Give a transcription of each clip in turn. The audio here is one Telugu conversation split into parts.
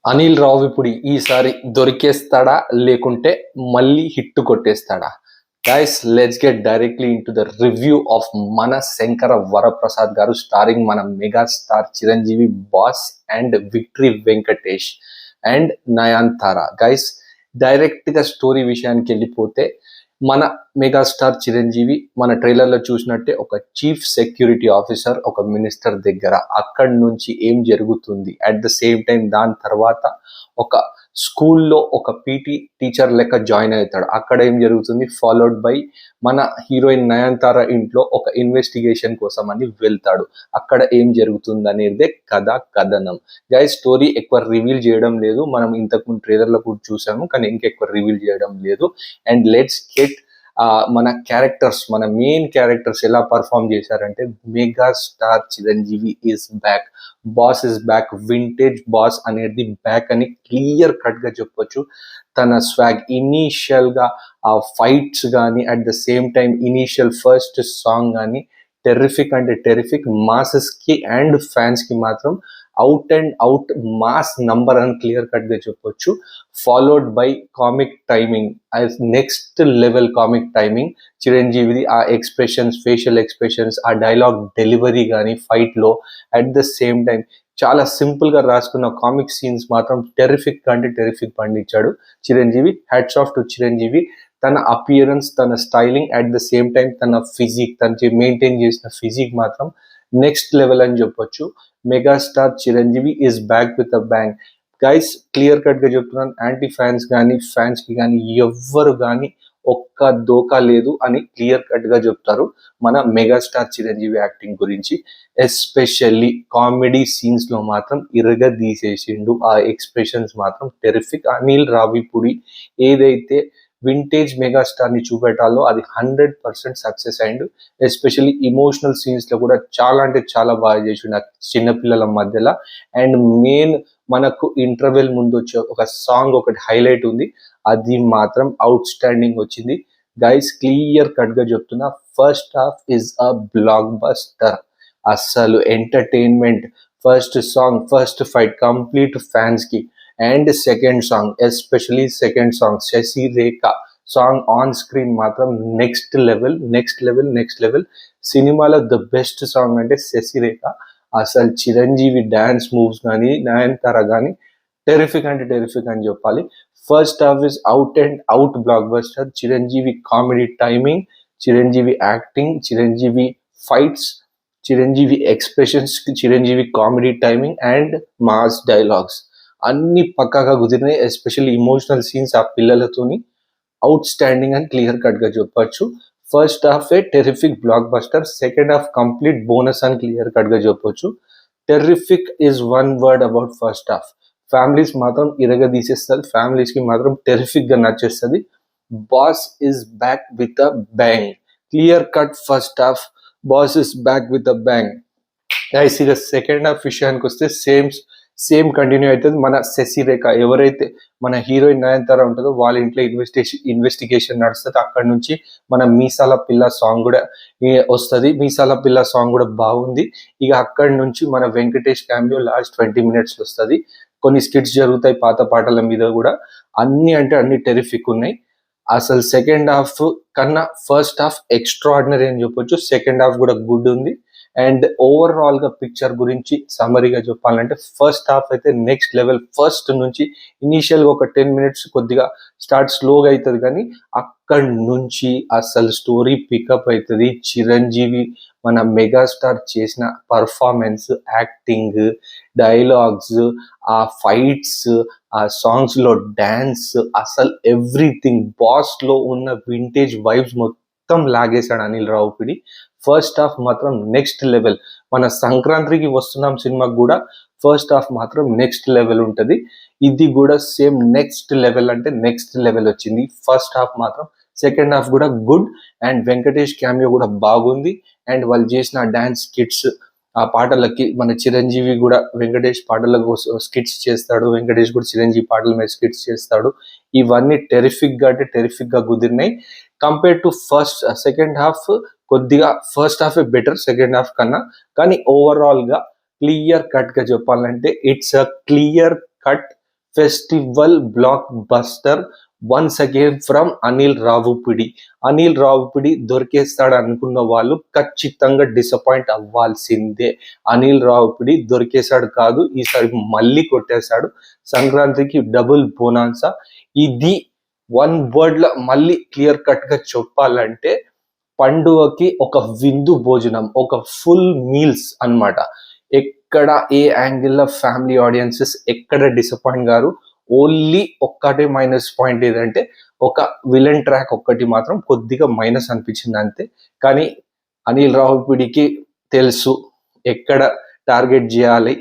అనిల్ రావిపూడి ఈసారి దొరికేస్తాడా లేకుంటే మళ్ళీ హిట్ కొట్టేస్తాడా? Guys, let's get directly into the review of మన శంకర వరప్రసాద్ గారు స్టారింగ్ మన mega star Chiranjeevi boss and victory Venkatesh and Nayanthara. Guys, direct గా స్టోరీ విషయానికి వెళ్ళిపోతే మన మెగాస్టార్ చిరంజీవి మన ట్రైలర్లో చూసినట్టే ఒక చీఫ్ సెక్యూరిటీ ఆఫీసర్ ఒక మినిస్టర్ దగ్గర. అక్కడి నుంచి ఏం జరుగుతుంది, అట్ ద సేమ్ టైం దాని తర్వాత ఒక స్కూల్లో ఒక పీటీ టీచర్ లెక్క జాయిన్ అవుతాడు. అక్కడ ఏం జరుగుతుంది, ఫాలోడ్ బై మన హీరోయిన్ నయన్తార ఇంట్లో ఒక ఇన్వెస్టిగేషన్ కోసం అని వెళ్తాడు. అక్కడ ఏం జరుగుతుంది అనేదే కథనం. గైస్, స్టోరీ ఎక్కువ రివీల్ చేయడం లేదు, మనం ఇంతకుముందు ట్రైలర్లో కూడా చూసాము, కానీ ఇంకెక్కువ రివీల్ చేయడం లేదు. అండ్ లెట్స్ గెట్ మన క్యారెక్టర్స్, మన మెయిన్ క్యారెక్టర్స్ ఎలా పర్ఫామ్ చేశారంటే, mega star Chiranjeevi is back, boss is back, vintage boss అనేది బ్యాక్ అని క్లియర్ కట్ గా చెప్పొచ్చు. తన స్వాగ్ ఇనీషియల్ గా ఆ ఫైట్స్ కానీ, at the same time initial first song కానీ టెర్రిఫిక్ అంటే టెర్రిఫిక్. మాసెస్ కి అండ్ ఫ్యాన్స్ కి మాత్రం out and out mass number అని క్లియర్ కట్ గా చెప్పొచ్చు. Followed by comic timing, next level comic timing. చిరంజీవిది ఆ ఎక్స్ప్రెషన్స్, ఫేషియల్ ఎక్స్ప్రెషన్స్, ఆ డైలాగ్ డెలివరీ కానీ ఫైట్ లో, అట్ ద సేమ్ టైం చాలా సింపుల్ గా రాసుకున్న కామిక్ సీన్స్ మాత్రం టెరిఫిక్ అంటే టెరిఫిక్ పండించాడు Chiranjeevi. Hats off to Chiranjeevi. తన అపియరెన్స్, తన styling, at the same time తన ఫిజిక్, తన మెయింటైన్ చేసిన ఫిజిక్ మాత్రం నెక్స్ట్ లెవెల్ అని చెప్పొచ్చు. Megastar Chiranjeevi is back with a bang. Guys, clear cut గా చెప్తున్నాను, యాంటీ ఫ్యాన్స్ కానీ ఫ్యాన్స్ కి కానీ ఎవ్వరు కానీ ఒక్క దోకా లేదు అని క్లియర్ కట్ గా చెప్తారు మన మెగాస్టార్ చిరంజీవి యాక్టింగ్ గురించి. ఎస్పెషల్లీ కామెడీ సీన్స్ లో మాత్రం తీసేసిండు. ఆ ఎక్స్ప్రెషన్స్ మాత్రం టెరిఫిక్. అనిల్ రావిపూడి ఏదైతే వింటేజ్ మెగాస్టార్ ని చూపెట్టాలో అది 100% సక్సెస్ అయిండు. ఎస్పెషల్లీ ఇమోషనల్ సీన్స్ లో కూడా చాలా అంటే చాలా బాగా చేసిండు చిన్నపిల్లల మధ్యలో. అండ్ మెయిన్ మనకు ఇంటర్వెల్ ముందు వచ్చే ఒక సాంగ్ ఒకటి హైలైట్ ఉంది, అది మాత్రం అవుట్ స్టాండింగ్ వచ్చింది. గైస్, క్లియర్ కట్ గా చెప్తున్నా, first half is a blockbuster. అస్సలు entertainment. First song, first fight complete fans కి. And second song, especially second song Shashi Rekha song on screen మాత్రం next level, next level, next level. సినిమాలో ద బెస్ట్ సాంగ్ అంటే శశి రేఖ. అసలు చిరంజీవి డాన్స్ మూవ్స్ కానీ, నయనతార కానీ టెరిఫిక్ అంటే టెరిఫిక్ అని చెప్పాలి. First half is out and out blockbuster. Chiranjeevi comedy timing, Chiranjeevi acting, Chiranjeevi fights, Chiranjeevi expressions, Chiranjeevi comedy timing and mass dialogues అన్ని పక్కాగా కుదిరినాయి. ఎస్పెషల్లీ ఇమోషనల్ సీన్స్ ఆ పిల్లలతోని అవుట్ స్టాండింగ్ అని క్లియర్ కట్ గా చెప్పొచ్చు. First half a terrific blockbuster, second half complete bonus అని క్లియర్ కట్ గా చెప్పొచ్చు. Terrific is one word about first half. Families మాత్రం తీసేస్తుంది, ఫ్యామిలీస్ కి మాత్రం టెరిఫిక్ గా నచ్చేస్తుంది. Boss is back with a bang. Clear cut first half, boss is back with a bang. Guys, ఇక సెకండ్ హాఫ్ విషయానికి వస్తే సేమ్ కంటిన్యూ అవుతుంది. మన శశి రేఖ ఎవరైతే మన హీరోయిన్ నయనతార ఉంటుందో వాళ్ళ ఇంట్లో ఇన్వెస్టిగేషన్ నడుస్తుంది. అక్కడ నుంచి మన మీసాల పిల్ల సాంగ్ కూడా వస్తుంది. మీసాల పిల్ల సాంగ్ కూడా బాగుంది. ఇక అక్కడి నుంచి మన వెంకటేష్ క్యామియో లాస్ట్ 20 minutes వస్తుంది. కొన్ని స్కిట్స్ జరుగుతాయి పాత పాటల మీద కూడా. అన్ని అంటే అన్ని టెరిఫిక్ ఉన్నాయి. అసలు సెకండ్ హాఫ్ కన్నా ఫస్ట్ హాఫ్ ఎక్స్ట్రాడినరీ అని చెప్పొచ్చు. సెకండ్ హాఫ్ కూడా గుడ్ ఉంది. అండ్ ఓవరాల్ గా పిక్చర్ గురించి సమరీగా చెప్పాలంటే, ఫస్ట్ హాఫ్ అయితే నెక్స్ట్ లెవెల్. ఫస్ట్ నుంచి ఇనీషియల్ గా ఒక 10 minutes కొద్దిగా స్టార్ట్ స్లోగా అవుతుంది, కానీ అక్కడి నుంచి అసలు స్టోరీ పికప్ అవుతుంది. చిరంజీవి మన మెగాస్టార్ చేసిన పర్ఫార్మెన్స్, యాక్టింగ్, డైలాగ్స్, ఆ ఫైట్స్, ఆ సాంగ్స్ లో డాన్స్, అసలు ఎవ్రీథింగ్. బాస్ లో ఉన్న వింటేజ్ వైబ్స్ మొత్తం లాగేశాడు అనిల్ రావిపూడి. ఫస్ట్ హాఫ్ మాత్రం నెక్స్ట్ లెవెల్. మన సంక్రాంతికి వస్తున్నాం సినిమాకి కూడా ఫస్ట్ హాఫ్ మాత్రం నెక్స్ట్ లెవెల్ ఉంటది. ఇది కూడా సేమ్ నెక్స్ట్ లెవెల్ అంటే నెక్స్ట్ లెవెల్ వచ్చింది ఫస్ట్ హాఫ్ మాత్రం. సెకండ్ హాఫ్ కూడా గుడ్. అండ్ వెంకటేష్ క్యామియో కూడా బాగుంది. అండ్ వాళ్ళు చేసిన డాన్స్ స్కిట్స్, ఆ పాటలకి మన చిరంజీవి కూడా వెంకటేష్ పాటలకు స్కిట్స్ చేస్తాడు, వెంకటేష్ కూడా చిరంజీవి పాటల మీద స్కిట్స్ చేస్తాడు. ఇవన్నీ టెరిఫిక్ గా అంటే టెరిఫిక్ గా కుదిరినాయి. కంపేర్ టు సెకండ్ హాఫ్ కొద్దిగా first half better second half కన్నా. కానీ ఓవరాల్ గా క్లియర్ కట్ గా చెప్పాలంటే it's a clear cut festival blockbuster once again from Anil Ravipudi. Anil Ravipudi దొరికేస్తాడు అనుకున్న వాళ్ళు ఖచ్చితంగా డిసప్పాయింట్ అవ్వాల్సిందే. అనిల్ రావుపిడి దొరికేశాడు కాదు, ఈసారి మళ్ళీ కొట్టేశాడు. సంక్రాంతికి డబుల్ బోనాన్సా. ఇది వన్ వర్డ్ లో మళ్ళీ క్లియర్ కట్ గా చెప్పాలంటే పండుగకి ఒక విందు భోజనం, ఒక ఫుల్ మీల్స్ అన్నమాట. ఎక్కడ ఏ యాంగిల్లో ఫ్యామిలీ ఆడియన్సెస్ ఎక్కడ డిసప్పాయింట్ గారు. ఓన్లీ ఒక్కటే మైనస్ పాయింట్ ఏదంటే ఒక విలన్ ట్రాక్ ఒక్కటి మాత్రం కొద్దిగా మైనస్ అనిపించింది అంతే. కానీ అనిల్ రావుపిడికి తెలుసు ఎక్కడ టార్గెట్ చేయాలి.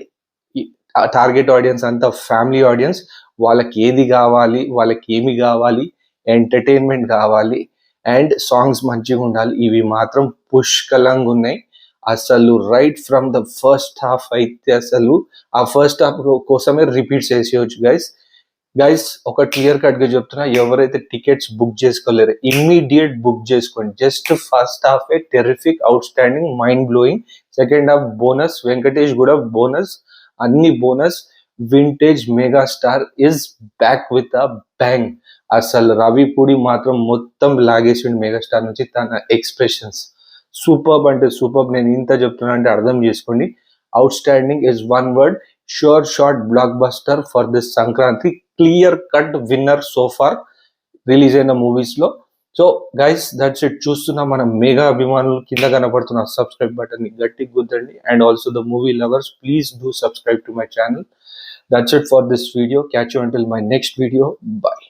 ఆ టార్గెట్ ఆడియన్స్ అంతా ఫ్యామిలీ ఆడియన్స్. వాళ్ళకి ఏది కావాలి, వాళ్ళకి ఏమి కావాలి, ఎంటర్టైన్మెంట్ కావాలి అండ్ సాంగ్స్ మంచిగా ఉండాలి. ఇవి మాత్రం పుష్కలంగా ఉన్నాయి. అసలు right from the first half అయితే అసలు ఆ ఫస్ట్ హాఫ్ కోసమే రిపీట్ చేసేయచ్చు గైస్. ఒక క్లియర్ కట్ గా చెప్తున్నా, ఎవరైతే టికెట్స్ బుక్ చేసుకోలేరు ఇమ్మీడియట్ బుక్ చేసుకోండి. Just first half a terrific, outstanding, mind blowing. Second half bonus, Venkatesh కూడా బోనస్, అన్ని bonus. Vintage megastar is back with a bang. అసలు రవిపూడి మాత్రం మొత్తం లాగేసిండు మెగాస్టార్ నుంచి. తన ఎక్స్ప్రెషన్స్ సూపర్బ్ అంటే సూపర్బ్. నేను ఇంత చెప్తున్నా అంటే అర్థం చేసుకోండి. Outstanding is one word. Sure shot blockbuster for this Sankranti. Clear cut winner so far release అయిన మూవీస్ లో. So guys that's it. చూస్తున్న మన మెగా అభిమానులు కింద కనపడుతున్న సబ్స్క్రైబ్ బటన్ ని గట్టి గుద్దండి. And also the movie lovers, please do subscribe to my channel. That's it for this video. Catch you until my next video. Bye.